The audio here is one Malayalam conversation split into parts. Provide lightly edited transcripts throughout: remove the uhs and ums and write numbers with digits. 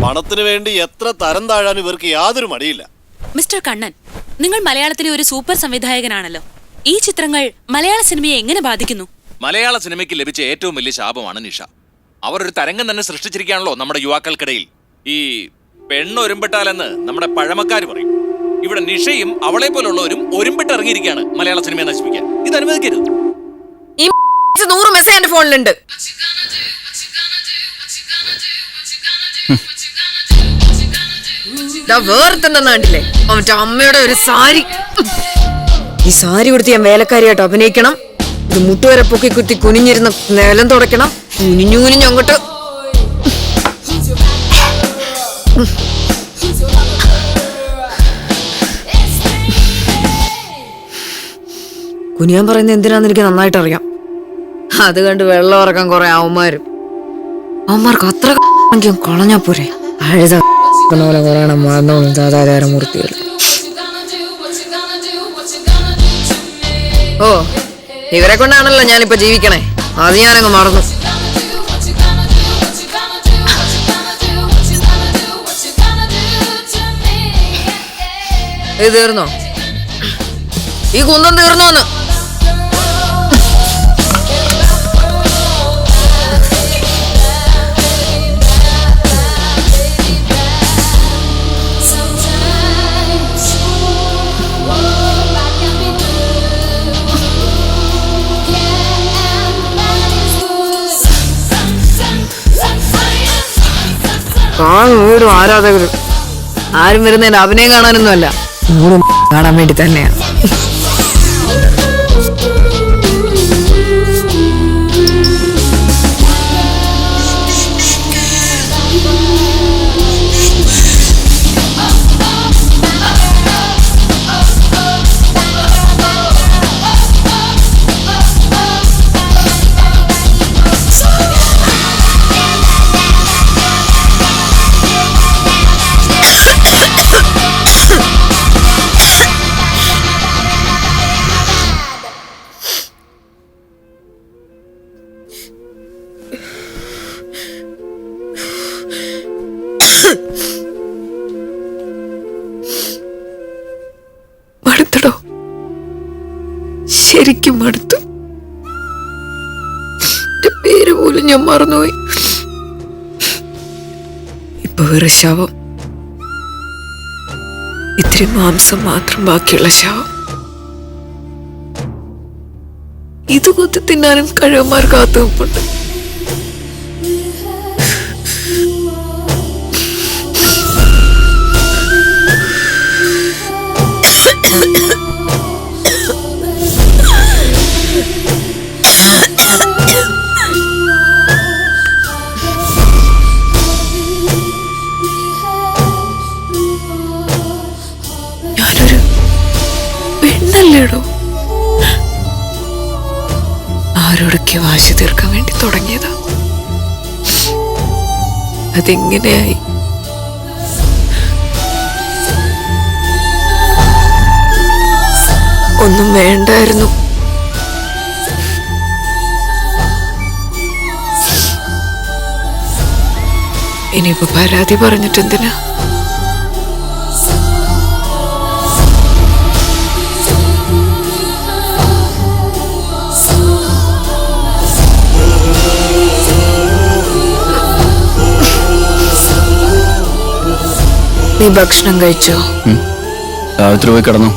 പണത്തിന് വേണ്ടി എത്ര തരം താഴാൻ ഇവർക്ക് യാതൊരു മടിയില്ല. മിസ്റ്റർ കണ്ണൻ, നിങ്ങൾ മലയാളത്തിലെ ഒരു സൂപ്പർ സംവിധായകനാണല്ലോ. ഈ ചിത്രങ്ങൾ മലയാള സിനിമയെ എങ്ങനെ ബാധിക്കുന്നു? മലയാള സിനിമയ്ക്ക് ലഭിച്ച ഏറ്റവും വലിയ ശാപമാണ് നിഷ. അവർ ഒരു തരംഗം തന്നെ സൃഷ്ടിച്ചിരിക്കുകയാണല്ലോ നമ്മുടെ യുവാക്കൾക്കിടയിൽ. ഈ പെണ്ണൊരുമ്പിട്ടാലെന്ന് നമ്മുടെ പഴമക്കാർ പറയും. ഇവിടെ നിഷയും അവളെ പോലുള്ളവരും ഒരുമ്പിട്ട് ഇറങ്ങിയിരിക്കുകയാണ് മലയാള സിനിമയെ നശിപ്പിക്കാൻ. ഇത് അനുവദിക്കരുത്. ഈ 100 മെസ്സേജ് എന്റെ ഫോണിലുണ്ട്. വേർത്തുന്നാണ്ടില്ലേ അവന്റെ അമ്മയുടെ ഒരു സാരി. ഈ സാരി കൊടുത്ത് ഞാൻ വേലക്കാരിയായിട്ട് അഭിനയിക്കണം. ഇത് മുട്ടുവരെ പൊക്കി കുത്തി കുനിഞ്ഞിരുന്ന് നിലം തുടയ്ക്കണം. കുനിഞ്ഞു അങ്ങോട്ട് കുനിയാൻ പറയുന്നത് എന്തിനാന്ന് എനിക്ക് നന്നായിട്ട് അറിയാം. അത് കണ്ട് വെള്ളം ഇറക്കാൻ കുറെ അവന്മാർക്ക് അത്ര കളഞ്ഞാ പോരെ. അഴുത പോലെ പറയണം മറന്നോളും ദാതാചാരമൂർത്തികൾ. ഓ, ഇവരെ കൊണ്ടാണല്ലോ ഞാനിപ്പോ ജീവിക്കണേ. അത് ഞാനങ്ങ് മറന്നു. ഇത് തീർന്നോ? ഈ കുന്തം തീർന്നോന്ന്? വീടും ആരാധകർ ആരും വരുന്നതിന്റെ അഭിനയം കാണാനൊന്നും അല്ല, വീടും കാണാൻ വേണ്ടി തന്നെയാണ്. മടുത്തടോ, ശരിക്കും മടുത്തു. എന്റെ പേര് പോലും ഞാൻ മറന്നുപോയി. ഇപ്പൊ വേറെ ശവം, ഇത്തിരി മാംസം മാത്രം ബാക്കിയുള്ള ശവം. ഇത് കൊത്തി തിന്നാനും കഴിവന്മാർ കാത്തു നിൽപ്പുണ്ട്. ഞാനൊരു പെണ്ണല്ലേടോ, ആരോടൊക്കെ വാശി തീർക്കാൻ വേണ്ടി തുടങ്ങിയതാ. അതെങ്ങനെയായി? ഒന്നും വേണ്ടായിരുന്നു. ഇനിയിപ്പോ പരാതി പറഞ്ഞിട്ടെന്തിനാ? നീ ഭക്ഷണം കഴിച്ചോ? രാവിലെ പോയി കിടന്നു.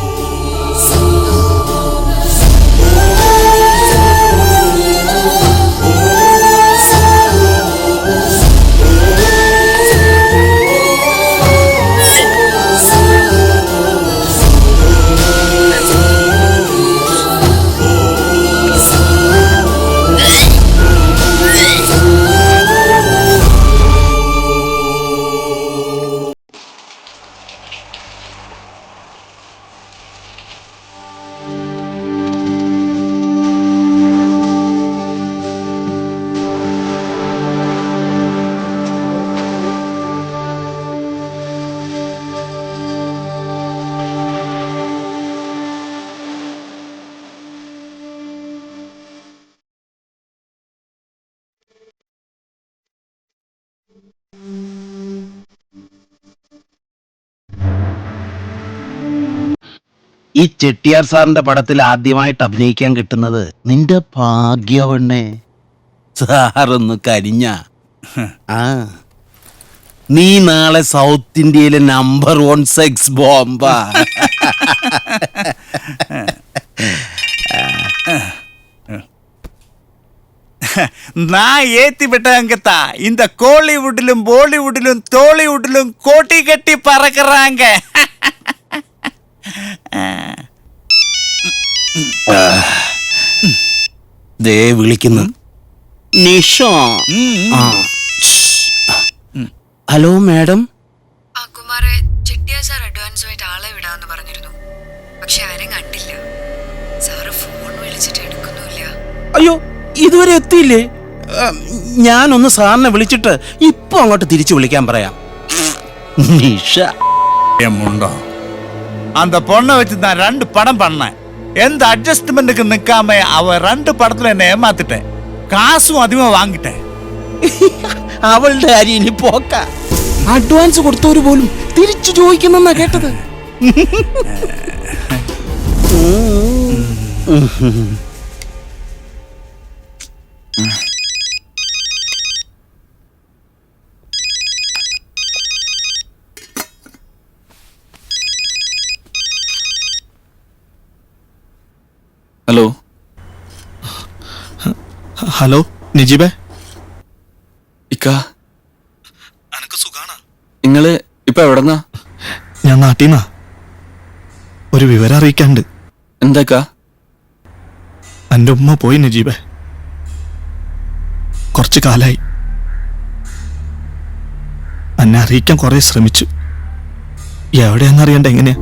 ഈ ചെട്ടിയാർ സാറിന്റെ പടത്തിൽ ആദ്യമായിട്ട് അഭിനയിക്കാൻ കിട്ടുന്നത് നിന്റെ ഭാഗ്യവണ്ണേ. സാറൊന്ന് കരിഞ്ഞ ആ നീ നാളെ സൗത്ത് ഇന്ത്യയിലെ നമ്പർ 1 സെക്സ് ബോംബാ. நான் ஏத்தி விட்டங்கத்தா. இந்த கோலிவுட்டிலும் பாலிவுட்டிலும் டோலிவுட்டிலும் கோட்டி கட்டி பறக்குறாங்க. ദേ വിളിക്കുന്നു നിഷ. ആ. Hello madam. ആ കുമാരെ, ചെട്ടിയാർ സാർ അഡ്വാൻസുമായിട്ട് ആളെ വിടാന്ന് പറഞ്ഞിരുന്നു. പക്ഷെ ആരും കണ്ടില്ല. സാറ് ഫോൺ വിളിച്ചിട്ട് എടുക്കുന്നില്ല. അയ്യോ, ഇതുവരെ എത്തിയില്ലേ? ഞാനൊന്ന് സാറിനെ വിളിച്ചിട്ട് ഇപ്പൊ അങ്ങോട്ട് തിരിച്ചു വിളിക്കാൻ പറയാം. നിഷ முண்டோ அந்த பொண்ணை வச்சு நான் 2 படம் பண்ணேன். எந்த அட்ஜஸ்ட்மெண்ட்டுக்கு நிக்காம அவ 2 படத்துல என்ன ஏமாத்திட்டேன். காசும் அதிகமா വാങ്ങിട്ടേ. അവളുടെ കാര്യം ഇനി പോക്ക. അഡ്വാൻസ് കൊടുത്തവര് പോലും തിരിച്ചു ചോദിക്കുന്നെന്നാ കേട്ടത്. ഹലോ ഹലോ നിജിബേ, ഇക്ക നിങ്ങള് ഇപ്പൊ എവിടെന്നാ? ഞാൻ നാട്ടീന്നാ. ഒരു വിവരം അറിയിക്കാണ്ട്. എന്താക്കാ? എൻ്റെ ഉമ്മ പോയി നജീബേ. കുറച്ച് കാലായി. എന്നെ അറിയിക്കാൻ കുറെ ശ്രമിച്ചു. എവിടെയാന്നറിയണ്ട എങ്ങനെയാ.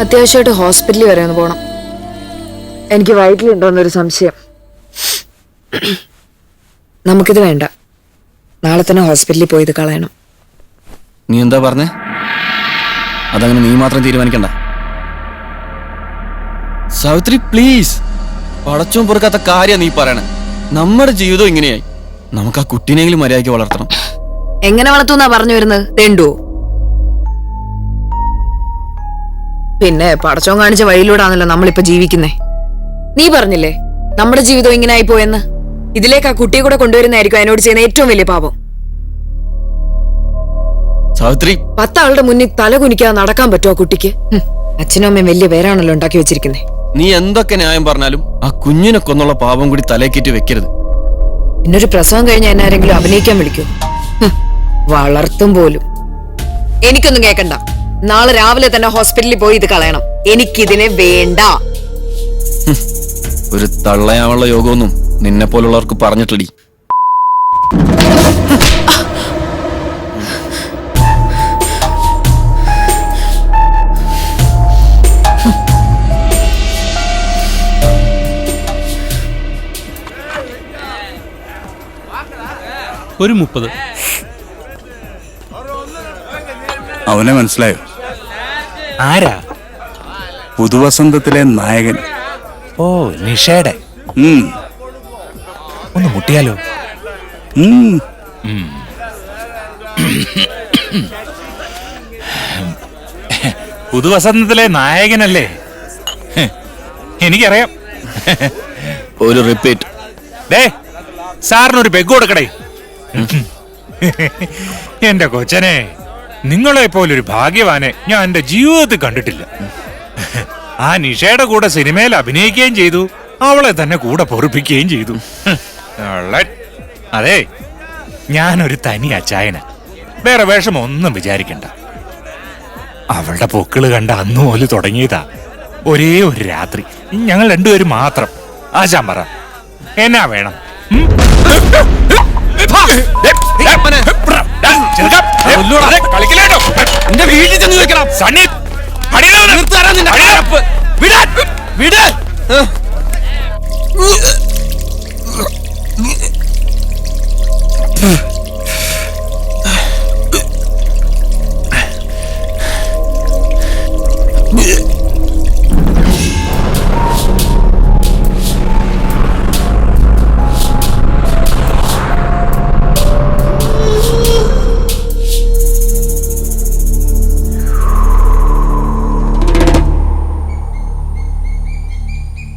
അത്യാവശ്യമായിട്ട് ഹോസ്പിറ്റലിൽ വരെ ഒന്ന് പോണം. എനിക്ക് വയറ്റിലുണ്ടോന്നൊരു സംശയം. നമുക്കിത് വേണ്ട. നാളെ തന്നെ ഹോസ്പിറ്റലിൽ പോയി ഇത് കളയണം. നീ എന്താ പറഞ്ഞേ? അതങ്ങനെ നീ മാത്രം തീരുമാനിക്കണ്ട സാവിത്രി, പ്ലീസ്. പടച്ചോൻ പൊറുക്കാത്ത കാര്യം നീ പറയണേ. നമ്മുടെ ജീവിതം ഇങ്ങനെയായി. നമുക്ക് ആ കുട്ടീനെങ്കിലും മര്യാദയ്ക്ക് വളർത്തണം. എങ്ങനെ വളർത്തുന്നാ പറഞ്ഞു വരുന്നത്? തെണ്ടുവോ? പിന്നെ പടച്ചോൻ കാണിച്ച വഴിയിലൂടാണല്ലോ നമ്മളിപ്പോ ജീവിക്കുന്നേ. നീ പറഞ്ഞില്ലേ നമ്മുടെ ജീവിതം ഇങ്ങനെ ആയി പോയെന്ന്. ഇതിലേക്ക് ആ കുട്ടിയെ കൂടെ കൊണ്ടുവരുന്നതായിരിക്കും അതിനോട് ചെയ്യുന്ന ഏറ്റവും വലിയ പാപം. സാവിത്രി, 10 ആളുടെ മുന്നിൽ തല കുനിക്കാതെ നടക്കാൻ പറ്റുമോ കുട്ടിക്ക്? അച്ഛനും അമ്മയും വലിയ പേരാണല്ലോ ഉണ്ടാക്കി വെച്ചിരിക്കുന്നേ. നീ എന്തൊക്കെ ന്യായം പറഞ്ഞാലും ആ കുഞ്ഞിനെ കൊന്നുള്ള പാപം കൂടി തലേക്കേറ്റി വെക്കരുത്. പിന്നൊരു പ്രസവം കഴിഞ്ഞ എന്നാരെങ്കിലും അഭിനയിക്കാൻ വിളിക്കൂ? വളർത്തും പോലും. എനിക്കൊന്നും കേക്കണ്ട. നാളെ രാവിലെ തന്നെ ഹോസ്പിറ്റലിൽ പോയി ഇത് കളയണം. എനിക്കിതിനെ വേണ്ട. ഒരു തള്ളയാവുള്ള യോഗമൊന്നും നിന്നെ പോലുള്ളവർക്ക് പറഞ്ഞിട്ടടി. ഒരു 30. അവനെ മനസ്സിലായോ? ആരാ? പുതുവസന്തത്തിലെ നായകൻ. ഓ, നിഷയുടെ. ഒന്ന് മുട്ടിയാലോ? പുതുവസന്തത്തിലെ നായകനല്ലേ? എനിക്കറിയാം. ഒരു റിപ്പീറ്റ്. ഡേ, സാറിനൊരു പെഗ് കൊടുക്കടേ. എന്റെ കൊച്ചനെ, നിങ്ങളെ പോലൊരു ഭാഗ്യവാനെ ഞാൻ എന്റെ ജീവിതത്തിൽ കണ്ടിട്ടില്ല. ആ നിഷയുടെ കൂടെ സിനിമയിൽ അഭിനയിക്കുകയും ചെയ്തു, അവളെ തന്നെ കൂടെ പൊറുപ്പിക്കുകയും ചെയ്തു. അതെ, ഞാനൊരു തനി അച്ചായന. വേറെ വേഷം ഒന്നും വിചാരിക്കണ്ട. അവളുടെ പൊക്കിള് കണ്ട അന്നു മുതൽ തുടങ്ങിയതാ ഒരേ ഒരു രാത്രി. ഞങ്ങൾ 2 പേരും മാത്രം. ആശാൻ പറ, എന്നാ വേണം? എന്റെ വീട്ടിൽ ചെന്ന് ചോദിക്കണം. സണ്ണി, അടിയിലവനെ. നിർത്താനാ നിന്റെ കഴപ്പ്. വിടാൻ. വിട്.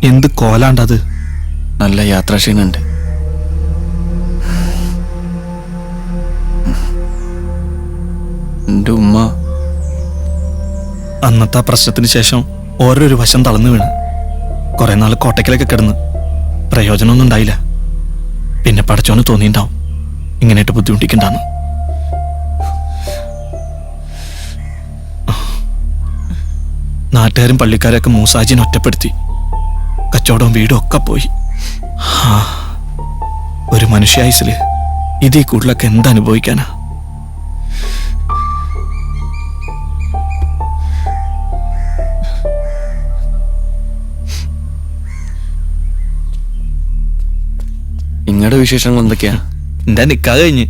എന്ത് കോലാണ്ടത്? നല്ല യാത്രാക്ഷീണുണ്ട്. എന്റെ ഉമ്മ അന്നത്തെ ആ പ്രശ്നത്തിന് ശേഷം ഓരോരു വശം തളർന്നു വീണ് കുറെ നാൾ കോട്ടയ്ക്കലൊക്കെ കിടന്ന് പ്രയോജനമൊന്നും ഉണ്ടായില്ല. പിന്നെ പടച്ചോന് തോന്നിയിട്ടുണ്ടാവും ഇങ്ങനെയായിട്ട് ബുദ്ധിമുട്ടിക്കണ്ടെന്ന്. നാട്ടുകാരും പള്ളിക്കാരൊക്കെ മൂസാജിനെ ഒറ്റപ്പെടുത്തി. കച്ചവടവും വീടും ഒക്കെ പോയി. ഒരു മനുഷ്യായുസില് ഇതേ കൂടുതലൊക്കെ എന്തനുഭവിക്കാനാ? നിങ്ങളുടെ വിശേഷങ്ങൾ എന്തൊക്കെയാ? എന്റെ നിക്കാഹ് കഴിഞ്ഞ്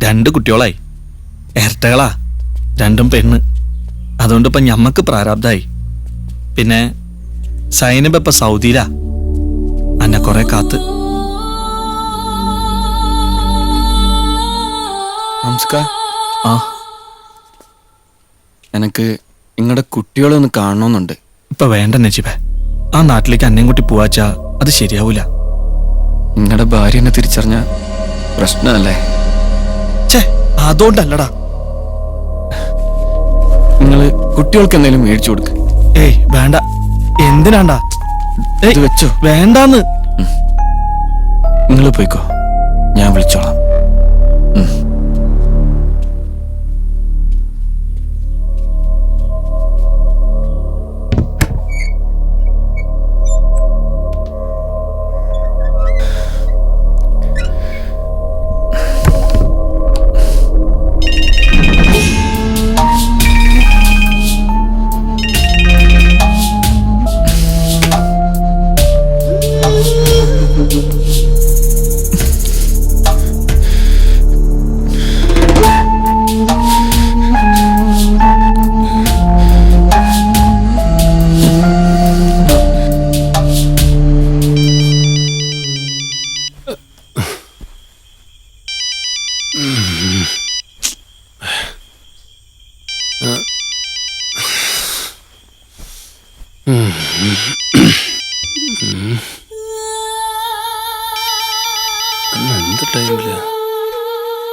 2 കുട്ടികളായി. ഇരട്ടകളാ, 2 പെണ്ണ്. അതുകൊണ്ട് ഇപ്പൊ ഞമ്മക്ക് പ്രാരാബ്ധായി. പിന്നെ സൈനബ് ഇപ്പൊ സൗദിയിലാ. അന്നെ കൊറേ കാത്ത്. നമസ്കാരം. എനിക്ക് നിങ്ങളുടെ കുട്ടികളെ ഒന്ന് കാണണമെന്നുണ്ട്. ഇപ്പൊ വേണ്ട നജീബേ, ആ നാട്ടിലേക്ക് അന്നേം കുട്ടി പോവാച്ചാ അത് ശരിയാവൂല. നിങ്ങളുടെ ഭാര്യ എന്നെ തിരിച്ചറിഞ്ഞ പ്രശ്നമല്ലേ? ഛേ, അതുകൊണ്ടല്ലടാ. നിങ്ങള് കുട്ടികൾക്ക് എന്തെങ്കിലും മേടിച്ചു കൊടുക്ക്. ഏയ് വേണ്ട. എന്തിനാണ്ടാ? ഇത് വെച്ചോ. വേണ്ടാന്ന്. നിങ്ങൾ പോയിക്കോ, ഞാൻ വിളിച്ചോളാം.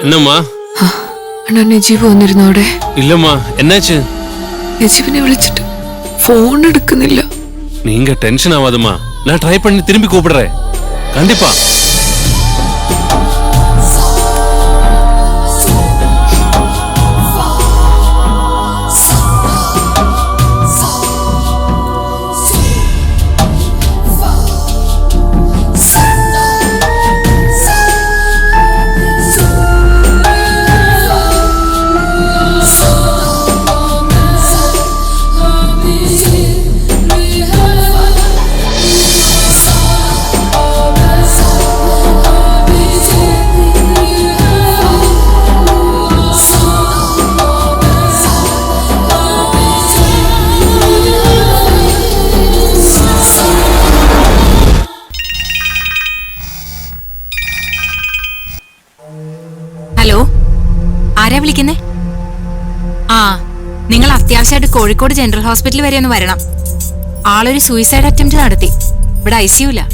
എന്നമ്മാ? അണ്ണാ നജീബ് വന്നിരുന്നു അവിടെ? ഇല്ലമ്മാ, എന്നാச்சு? നജീബിനെ വിളിച്ചിട്ട് ഫോൺ എടുക്കുന്നില്ല. நீங்க டென்ஷன் ஆகாதம்மா, நான் ட்ரை பண்ணி திரும்பி கூப்பிடுறேன் கண்டிப்பா. ഹലോ, ആരാ വിളിക്കുന്നേ? ആ, നിങ്ങൾ അത്യാവശ്യമായിട്ട് കോഴിക്കോട് ജനറൽ ഹോസ്പിറ്റൽ വരെ ഒന്ന് വരണം. ആളൊരു സൂയിസൈഡ് അറ്റംപ്റ്റ് നടത്തി. ഇവിടെ ICU ലാ.